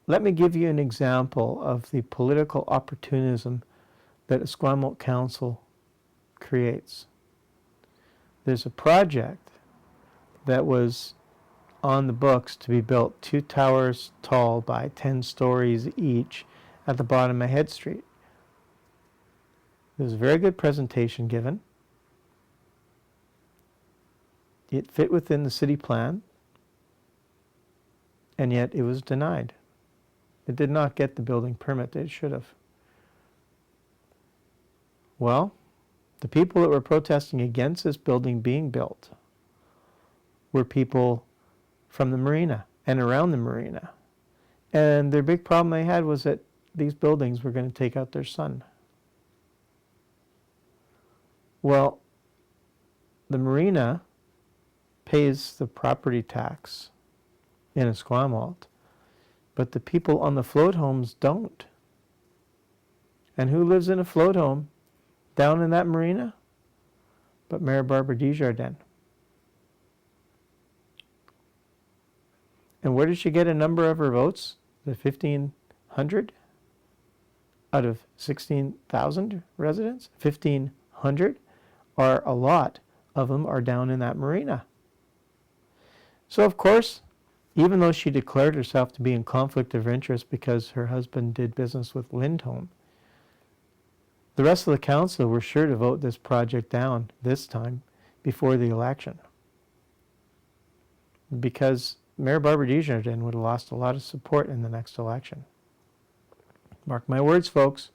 let me give you an example of the political opportunism that Esquimalt Council creates. There's a project that was on the books to be built 2 towers tall by 10 stories each at the bottom of Head Street. There was a very good presentation given. It fit within the city plan, and yet it was denied. It did not get the building permit that it should have. Well, the people that were protesting against this building being built were people from the marina and around the marina. And their big problem they had was that these buildings were going to take out their sun. Well, the marina pays the property tax in Esquimalt, but the people on the float homes don't. And who lives in a float home down in that marina? But Mayor Barbara Desjardins. And where did she get a number of her votes? The 1,500 out of 16,000 residents? 1,500 are a lot of them are down in that marina. So of course, even though she declared herself to be in conflict of interest because her husband did business with Lindholm, the rest of the council were sure to vote this project down this time before the election, because Mayor Barbara Desjardins would have lost a lot of support in the next election. Mark my words, folks,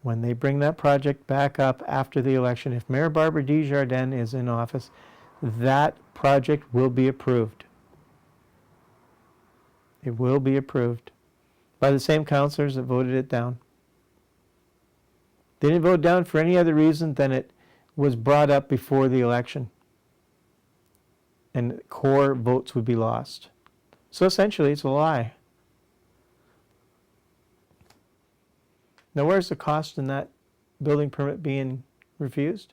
when they bring that project back up after the election, if Mayor Barbara Desjardins is in office, that project will be approved. It will be approved by the same councillors that voted it down. They didn't vote down for any other reason than it was brought up before the election, and core votes would be lost. So essentially, it's a lie. Now, where's the cost in that building permit being refused?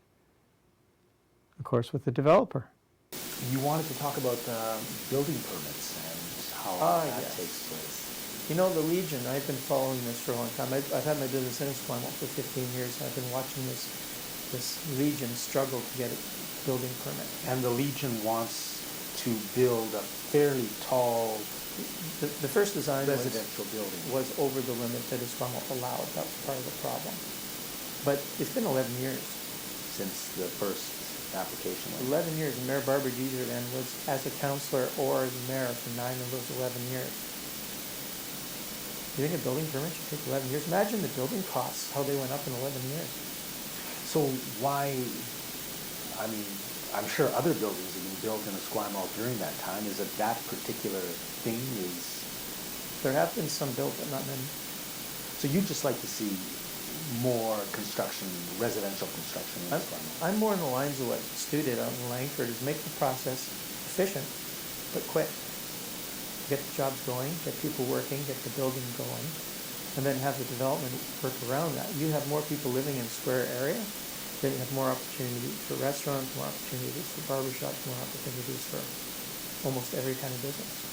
Of course, with the developer. You wanted to talk about building permits and how that takes place. You know, the Legion, I've been following this for a long time. I've had my business in Esquimalt for 15 years. I've been watching this Legion struggle to get a building permit. And the Legion wants to build a fairly tall The first design residential building was over the limit that Esquimalt allowed. That was part of the problem. But it's been 11 years. Since the first application. 11 years, and Mayor Barbara Desjardins was as a councillor or as a mayor for 9 of those 11 years. You think a building permit should take 11 years? Imagine the building costs, how they went up in 11 years. So why, I mean, I'm sure other buildings have been built in Esquimalt during that time. Is it that particular thing is? There have been some built, but not many. So you'd just like to see more construction, residential construction in Esquimalt? I'm more in the lines of what Stu did out in Langford, is make the process efficient, but quick. Get the jobs going, get people working, get the building going, and then have the development work around that. You have more people living in a square area, then you have more opportunities for restaurants, more opportunities for barbershops, more opportunities for almost every kind of business.